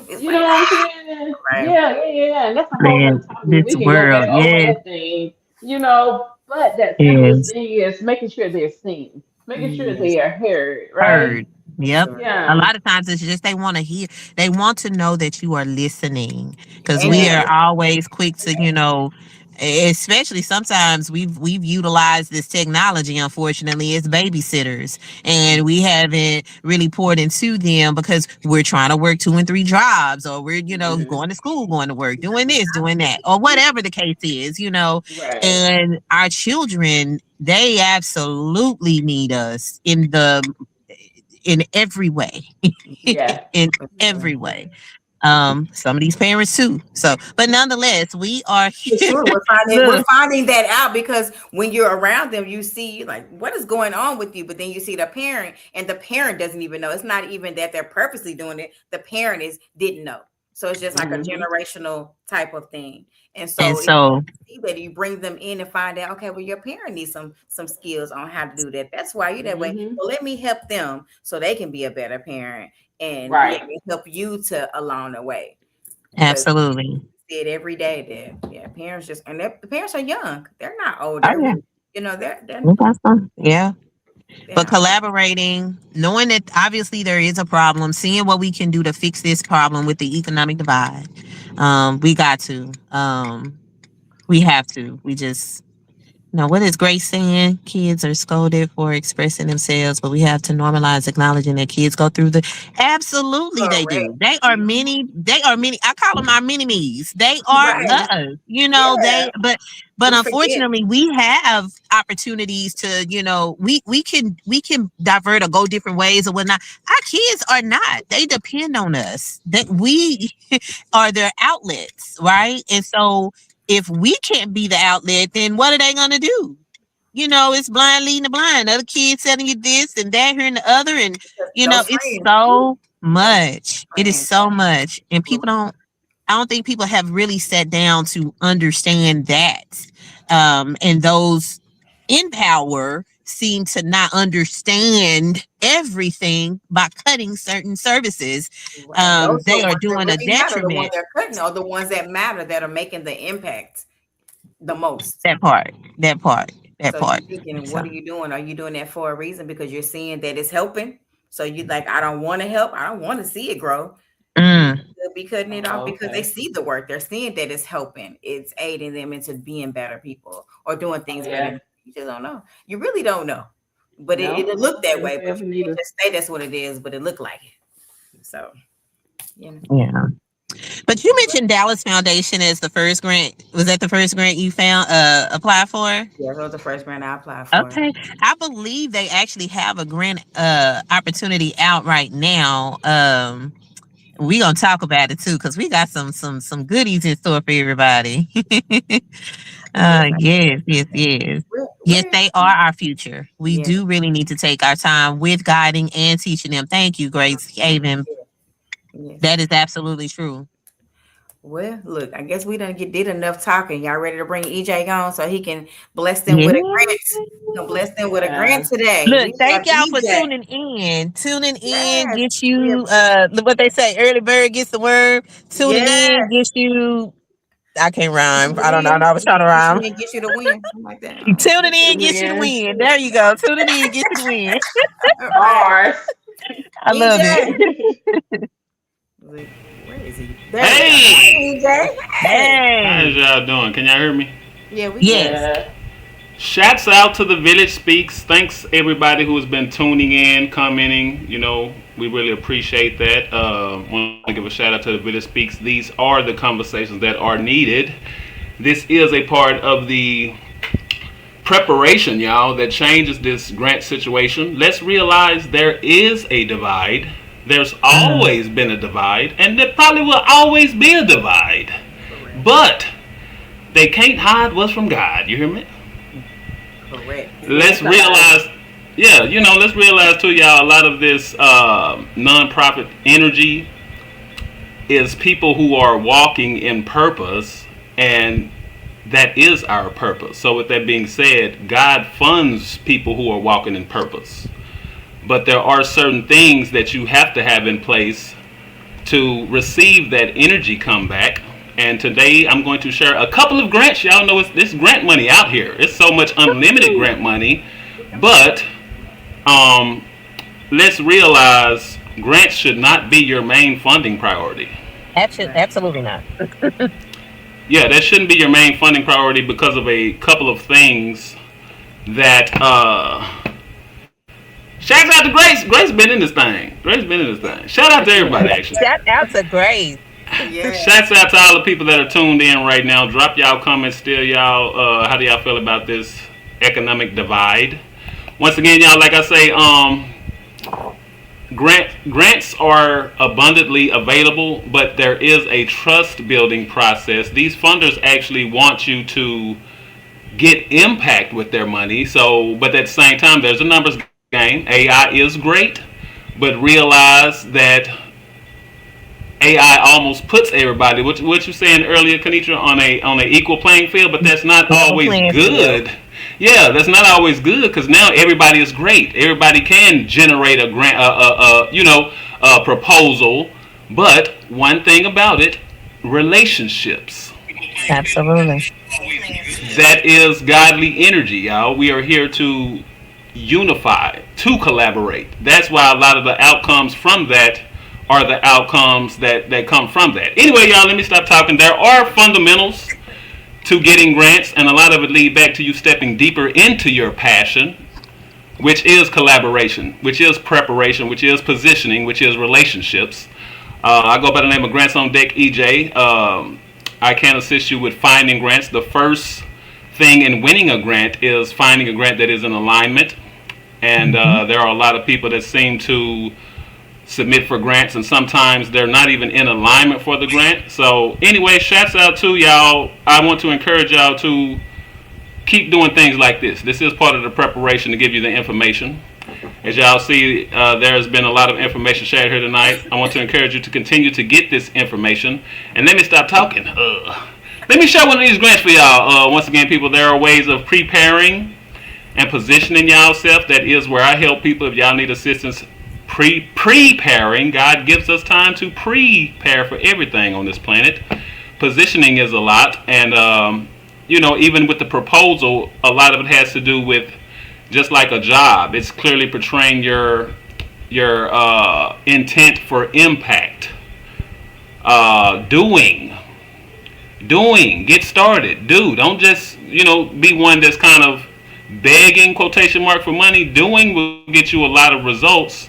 It's You like, know what I'm saying? right. Yeah. And that's a whole Man, nother topic. this We can go world, back over yes, that thing, you know. But that simplest is thing is making sure they're seen, making sure Yes, they are heard, right? heard. for Yep. sure. A Yeah. lot of times it's just they want to hear, they want to know that you are listening, because And we Yeah. are always quick to, especially sometimes we've utilized this technology, unfortunately, as babysitters, and we haven't really poured into them because we're trying to work two and three jobs, or we're, Hmm. going to school, going to work, doing this, doing that, or whatever the case is. Right. And our children, they absolutely need us in every way. Yeah. In for Yeah. sure. every way. Some of these parents too. So, but nonetheless, we are For here. sure, we're Look, finding that out because when you're around them, you see like what is going on with you, but then you see the parent, and the parent doesn't even know. It's not even that they're purposely doing it. The parent is didn't know, so it's just like a Hmm. generational type of thing. And and so if so you see that, you bring them in and find out, okay, well, your parent needs some skills on how to do that. That's why you're that way. Hmm. Well, let me help them so they can be a better parent and be able Right. to help you to along the way. Because absolutely. see it every day that yeah, parents just and the parents are young. They're not old. Oh They're yeah. really, they're We got some. Yeah. they're But not old. collaborating, knowing that obviously there is a problem, seeing what we can do to fix this problem with the economic divide. We got to. We have to. We just Now, what is Grace saying? Kids are scolded for expressing themselves, but we have to normalize acknowledging that kids go through the. Absolutely, they Correct. do. They are Mhm. many. They are many. I call them our mini me's. They are Right. us. Yeah. But We forget. unfortunately, we have opportunities to. We can divert or go different ways or whatnot. Our kids are not. They depend on us. That we are their outlets, right? And so if we can't be the outlet, then what are they gonna do? It's blind leading the blind. Other kids telling you this and that, here and the other, and Those it's friends. Woo, so those much. It is friends. so much, and Look, people don't. I don't think people have really sat down to understand that. And those in power seem to not understand everything by cutting certain services. and those are They the are ones that doing a really matter. The ones detriment. that are cutting are the ones that matter that are making the impact the most. That part. That part. That So part. you're thinking, So. what are you doing? Are you doing that for a reason because you're seeing that it's helping? So you like, I don't want to help. I don't want to see it grow. You Mm, could be cutting it off Oh, because they okay. see the work. They're seeing that it's helping. It's aiding them into being better people or doing things better. Yeah. You just don't know. You really don't know. but No, it I'm looked that here way. if we But ever you need can't us. just say that's what it is. But it looked like it. So you know, Yeah. But you mentioned Dallas Foundation as the first grant. Was that the first grant you found apply for? yeah, that was the first brand I applied for. Okay. I believe they actually have a grant opportunity out right now. We gonna talk about it too, because we got some goodies in store for everybody. Yes, Yes, yes, yes. Yes, where they are our future. We yes, do really need to take our time with guiding and teaching them. Thank you, Grace Haven. yes. That is absolutely true. Well, look, I guess we done did enough talking. Y'all ready to bring EJ on so he can bless them Yeah. with a grant? He gonna bless them with a grant Yeah. today. Look, We have thank y'all for EJ. tuning in. Tuning in Yes, gets we you appreciate. what they say, early bird gets the worm. Tuning in Yes, gets you I can't get rhyme. you the I don't know. win. I was trying to Get you rhyme. in, get you the win. Something like that. Tuning Get you in the gets you the win. win. There you go. Tuning in gets you the win. All right, Bars. I love it. EJ. Look, where is he? There we go. Hey, Hey, EJ. Hey. how's Hey. y'all doing? Can y'all hear me? Yeah, we can. Yes. Yeah. Shouts out to the Village Speaks. Thanks everybody who has been tuning in, commenting. We really appreciate that. Want to give a shout out to the Village Speaks. These are the conversations that are needed. This is a part of the preparation, y'all, that changes this grant situation. Let's realize there is a divide. There's Mm. always been a divide, and there probably will always be a divide. Correct. But they can't hide what's from God. You hear me? Correct. Can't Let's hide. realize, yeah, let's realize too, y'all, a lot of this nonprofit energy is people who are walking in purpose, and that is our purpose. So, with that being said, God funds people who are walking in purpose. But there are certain things that you have to have in place to receive that energy come back. And today I'm going to share a couple of grants. Y'all know this grant money out here. It's so much unlimited grant money. But um, let's realize grants should not be your main funding priority. Right. Absolutely not. Yeah, that shouldn't be your main funding priority because of a couple of things that shouts out to Grace. Grace been in this thing. Grace been in this thing. Shout out to everybody actually. Shout out to Grace. Yeah. Shouts out to all the people that are tuned in right now. Drop y'all comments still, y'all. How do y'all feel about this economic divide? Once again, y'all, like I say, grants are abundantly available, but there is a trust building process. These funders actually want you to get impact with their money. So, but at the same time, there's a numbers game. AI is great, but realize that AI almost puts everybody, what you saying earlier, Kanitra, on a equal playing field, but that's not Level always playing field. good. Yeah, that's not always good because now everybody is great. Everybody can generate a grant, a proposal. But one thing about it, relationships. Absolutely. That is godly energy, y'all. We are here to unify, to collaborate. That's why a lot of the outcomes from that are the outcomes that come from that. Anyway, y'all, let me stop talking. There are fundamentals to getting grants, and a lot of it lead back to you stepping deeper into your passion, which is collaboration, which is preparation, which is positioning, which is relationships. I go by the name of Grants on Deck EJ. I can assist you with finding grants. The first thing in winning a grant is finding a grant that is in alignment. And Hmm. there are a lot of people that seem to submit for grants, and sometimes they're not even in alignment for the grant. So, anyway, shouts out to y'all. I want to encourage y'all to keep doing things like this. This is part of the preparation to give you the information. As y'all see, there has been a lot of information shared here tonight. I want to encourage you to continue to get this information. And let me stop talking. Let me share one of these grants for y'all. Once again, people, there are ways of preparing and positioning y'all self. That is where I help people. If y'all need assistance preparing, God gives us time to prepare for everything on this planet. Positioning is a lot, and even with the proposal, a lot of it has to do with just like a job. It's clearly portraying your intent for impact. Doing, get started, do. Don't just be one that's kind of begging quotation mark for money, doing will get you a lot of results.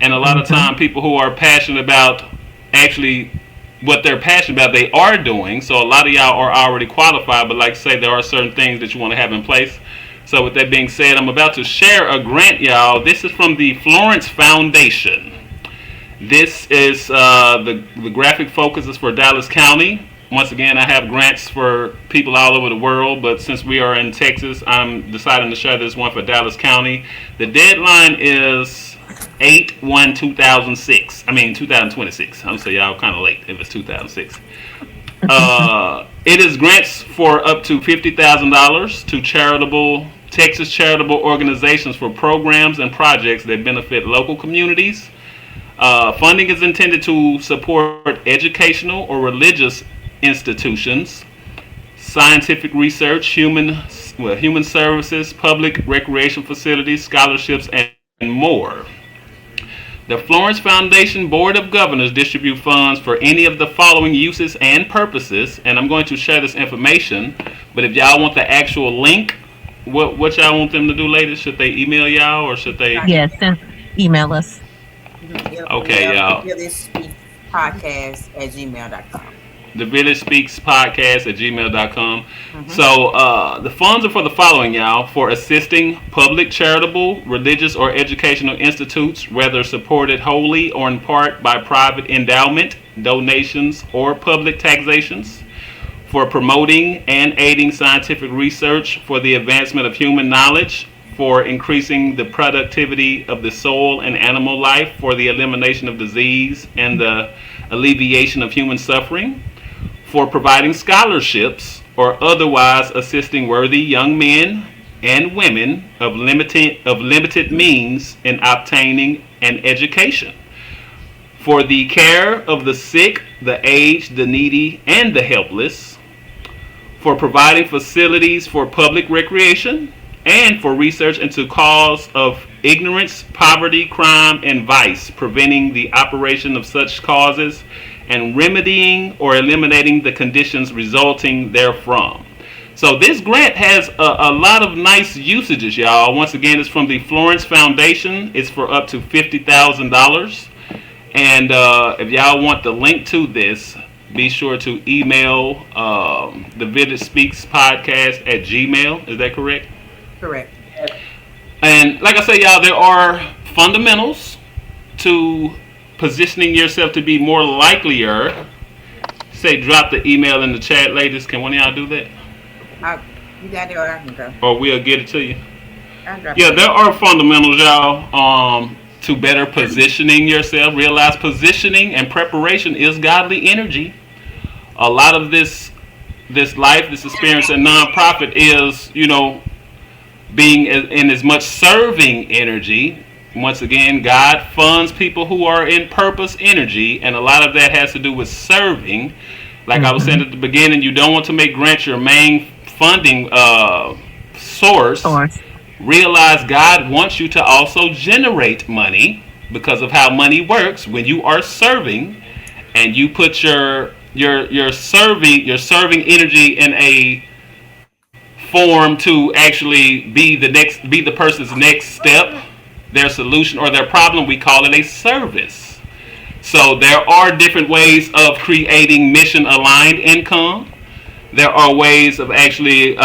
And a lot of time, Mm-hmm. people who are passionate about actually what they're passionate about, they are doing. So a lot of y'all are already qualified, but like I say, there are certain things that you want to have in place. So with that being said, I'm about to share a grant, y'all. This is from the Florence Foundation. This is the graphic focus is for Dallas County. Once again, I have grants for people all over the world, but since we are in Texas, I'm deciding to share this one for Dallas County. The deadline is 8/1/2006. I mean 2026. I'm saying y'all kind of late if it's 2006. It is grants for up to $50,000 to charitable Texas charitable organizations for programs and projects that benefit local communities. Funding is intended to support educational or religious institutions, scientific research, human services, public recreation facilities, scholarships, and more. The Florence Foundation Board of Governors distribute funds for any of the following uses and purposes, and I'm going to share this information. But if y'all want the actual link, what y'all want them to do later? Should they email y'all or should they? Right. Yes, send, email us. Okay, y'all. This Speak podcast at gmail.com. The Village Speaks Podcast at gmail.com. Mm-hmm. So the funds are for the following, y'all: for assisting public, charitable, religious, or educational institutes, whether supported wholly or in part by private endowment, donations, or public taxations; for promoting and aiding scientific research for the advancement of human knowledge; for increasing the productivity of the soil and animal life, for the elimination of disease and the alleviation of human suffering; for providing scholarships or otherwise assisting worthy young men and women of limited means in obtaining an education; for the care of the sick, the aged, the needy, and the helpless; for providing facilities for public recreation; and for research into cause of ignorance, poverty, crime, and vice, preventing the operation of such causes, and remedying or eliminating the conditions resulting therefrom. So this grant has a lot of nice usages, y'all. Once again, it's from the Florence Foundation. It's for up to $50,000. And if y'all want the link to this, be sure to email the Village Speaks Podcast at Gmail. Is that correct? Correct. And like I say, y'all, there are fundamentals to positioning yourself to be more likelier. Say, drop the email in the chat, ladies. Can one of y'all do that? You got it, or I can go. Or we'll get it to you. I'll drop Yeah, it. there are fundamentals, y'all, to better positioning yourself. Realize positioning and preparation is godly energy. A lot of this life, this experience in nonprofit is, being in as much serving energy. Once again, God funds people who are in purpose energy, and a lot of that has to do with serving. Like I was saying at the beginning, you don't want to make grants your main funding source. Source. Realize God wants you to also generate money because of how money works when you are serving, and you put your serving energy in a form to actually be the person's next step, their solution or their problem. We call it a service. So there are different ways of creating mission aligned income. There are ways of actually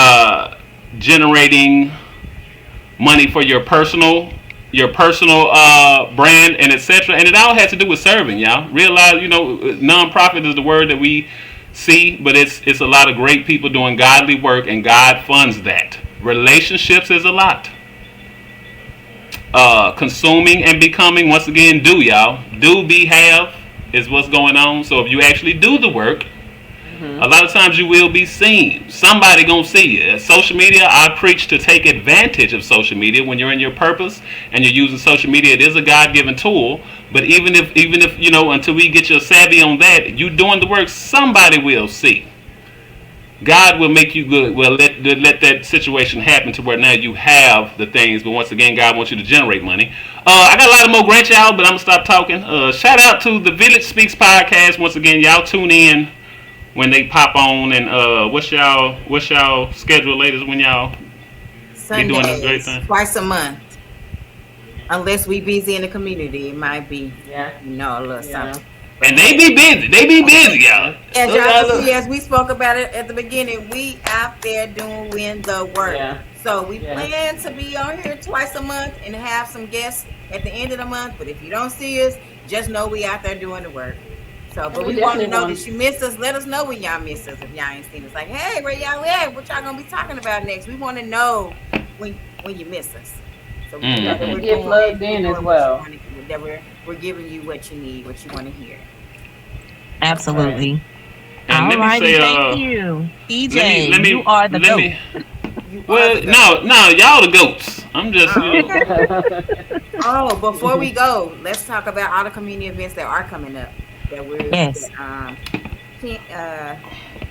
generating money for your personal brand and etc. And it all has to do with serving, y'all. Realize, nonprofit is the word that we see, but it's a lot of great people doing godly work, and God funds that. Relationships is a lot. Consuming and becoming, once again, y'all. Do, be, have is what's going on. So if you actually do the work, a lot of times you will be seen. Somebody gonna see you. Social media, I preach to take advantage of social media when you're in your purpose and you're using social media. It is a God-given tool. But even if until we get your savvy on that, you doing the work, somebody will see. God will make you good. Will let that situation happen to where now you have the things. But once again, God wants you to generate money. I got a lot of more grants, y'all, but I'm gonna stop talking. Shout out to the Village Speaks Podcast. Once again, y'all tune in when they pop on. And what's y'all schedule, ladies? When y'all They doing a great Sundays, thing. twice a month. Unless we busy in the community, it might be, Yeah, a little yeah, something. But And they hey, be busy. They be busy, y'all. yeah, as Look, y'all y'all can look. see, as we spoke about it at the beginning, we out there doing the work. yeah, So we yeah. plan to be on here twice a month and have some guests at the end of the month. But if you don't see us, just know we out there doing the work. So, And but we we want to definitely know want. that you missed us. Let us know when y'all miss us if y'all ain't seen us. Like, hey, where y'all at? What y'all gonna be talking about next? We want to know when you miss us, so we can know Yeah, that Mm-hmm. we're and get doing plugged we're in as doing what you well. want to that we're giving you what you need, what you want to hear. That's right. Absolutely. And All let me righty. say, Thank you. let me, PJ, let you me, are the let GOAT. me. You are Well, the go. no, no, y'all the goats. I'm just, Oh, okay. Yeah. Oh, before we go, let's talk about all the community events that are coming up. That Yes. can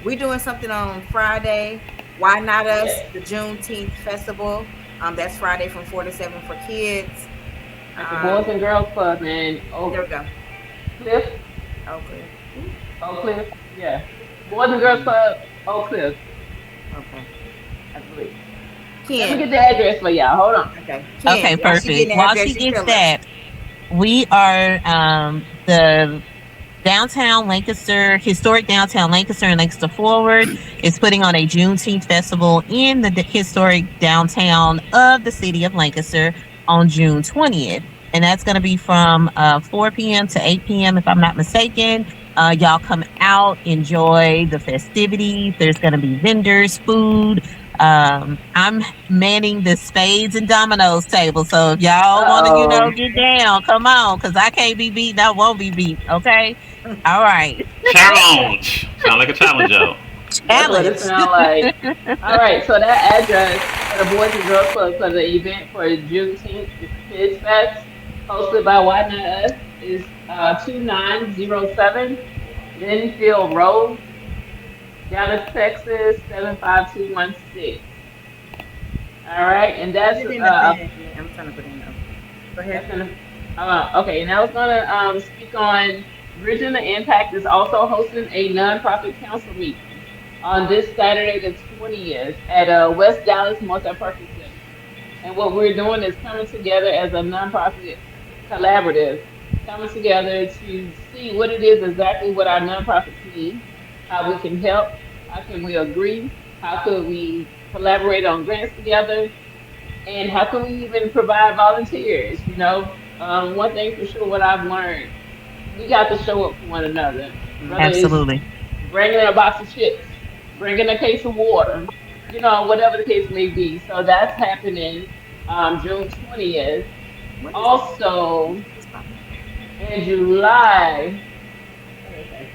we're doing something on Friday. Why not us? Yes, The Juneteenth festival. That's Friday from 4 to 7 for kids. at the Boys Um, and Girls Club in there Oak we go. Cliff. Oak Cliff. Ooh, Oak Cliff. Yeah, Boys and Girls mm, Club Oak Cliff, okay. I believe. Let me Ken. get the address for y'all. Hold on. Okay. Ken. Okay, While she perfect. getting the While address, she you gets tell us. that, we are the downtown Lancaster, historic downtown Lancaster and Lancaster Forward is putting on a Juneteenth festival in the historic downtown of the city of Lancaster on June 20th. And that's going to be from 4 p.m. to 8 p.m., if I'm not mistaken. Y'all come out, enjoy the festivities. There's going to be vendors, food. I'm manning the spades and dominoes table. So if y'all Uh want to, oh. get down, come on, because I can't be beaten. I won't be beat. Okay. All right. challenge. Sound like a challenge, y'all. That's what it Challenge. sounds like. All right, so that address for the Boys and Girls Club for the event for Juneteenth Kids Fest, hosted by Why Not Us, is 2907 Linfield Road, Dallas, Texas 75216. All right, and Put it in the thing. Yeah, I'm trying to put it in. Okay. Go ahead. that's an okay. And I was gonna speak on Bridging the Impact is also hosting a nonprofit council meeting on this Saturday, the 20th, at West Dallas Multipurpose Center. And what we're doing is coming together as a nonprofit collaborative, coming together to see what it is exactly what our nonprofits need, how we can help, how can we agree, how could we collaborate on grants together, and how can we even provide volunteers? One thing for sure, what I've learned, we got to show up for one another, whether Mm-hmm. it's Absolutely. bringing a box of chips, bringing a case of water, whatever the case may be. So that's happening June 20th. What is that? Also, It's popping. in July, what did I say?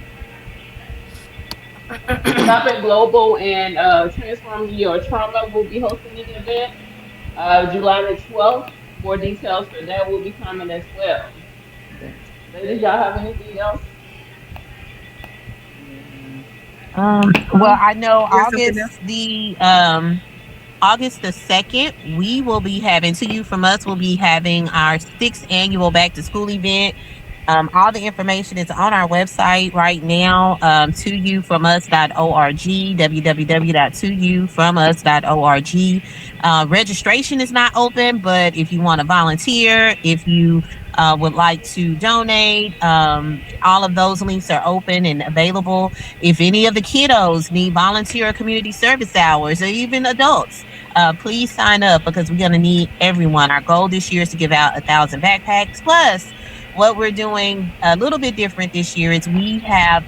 Stop at Global and Transforming Your Trauma will be hosting an event July the 12th. More details for that will be coming as well. Okay. Ladies, y'all have anything else? Mm, Well, no. I know You got something else? August the 2nd, we will be having, to you from us, will be having our sixth annual back to school event. All the information is on our website right now, toyoufromus.org, www.toyoufromus.org. Registration is not open, but if you want to volunteer, if you would like to donate, all of those links are open and available. If any of the kiddos need volunteer or community service hours, or even adults, please sign up because we're going to need everyone. Our goal this year is to give out 1,000 backpacks. Plus, what we're doing a little bit different this year is we have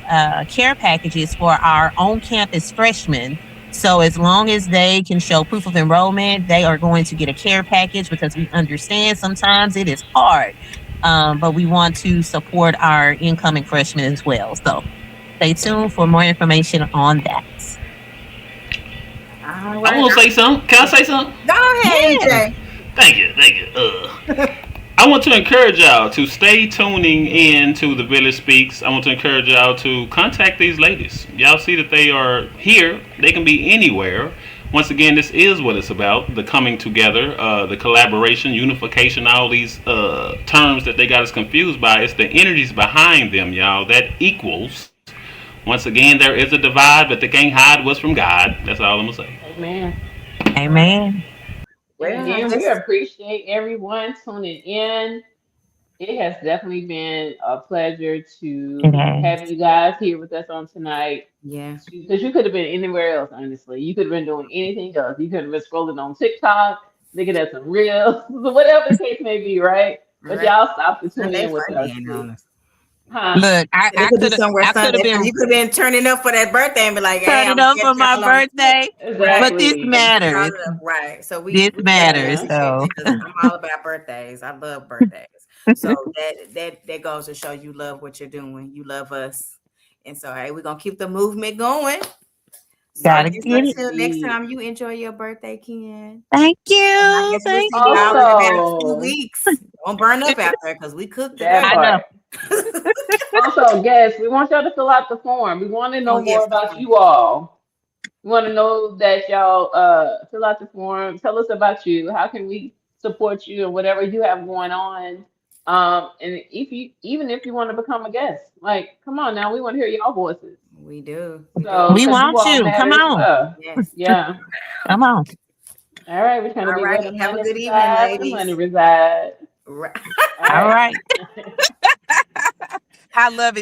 care packages for our on campus freshmen. So as long as they can show proof of enrollment, they are going to get a care package because we understand sometimes it is hard. But we want to support our incoming freshmen as well. So stay tuned for more information on that. All I right. want to say something. Can I say something? Go ahead, Yeah, EJ. Thank you, thank you. I want to encourage y'all to stay tuning in to the Village Speaks. I want to encourage y'all to contact these ladies. Y'all see that they are here. They can be anywhere. Once again, this is what it's about: the coming together, the collaboration, unification, all these terms that they got us confused by. It's the energies behind them, y'all, that equals. Once again, there is a divide, but they can't hide what's from God. That's all I'm gonna say. Amen. That's right. amen. And Well, I again, we guess appreciate everyone tuning in. It has definitely been a pleasure It to have has. you guys here with us on tonight. yeah. Because you could have been anywhere else, honestly. You could have been doing anything else. You could have been scrolling on TikTok, looking at some reels, whatever the case may be, right? But Right. y'all stopped to tune Sunday in with fun us. being on us. Huh? Look, So we could be somewhere I could have Sunday fun. been You could have been turning up for that birthday and be like, hey, turning I'm up for catching my y'all on the tip. birthday, Right. but this Exactly. And turn matters. it up. Right. So This we definitely matters. Yeah. appreciate So that because I'm all about birthdays. I love birthdays. So that goes to show you love what you're doing. You love us. And so hey, we're gonna keep the movement going. So I gotta guess get Yes, it. until next indeed. time you enjoy your birthday, Ken. Thank And I you. guess we'll Thank see you. y'all in about 2 Also, weeks. Don't burn up out there because we cooked that today. I know. part. Also, guys, we want y'all to fill out the form. We want to Oh know more yes, the about phone. you all. We want to know that y'all fill out the form. Tell us about you. How can we support you and whatever you have going on? And if you even if you want to become a guest, like, come on now, we want to hear y'all voices. We do. We do. So, We because you want all you. matter Come as on. well. Yes. Yeah. Come on. All right, we're trying to All be where the right. Have a money good evening, resides. The money ladies. resides. Right. All All right. right. I love it.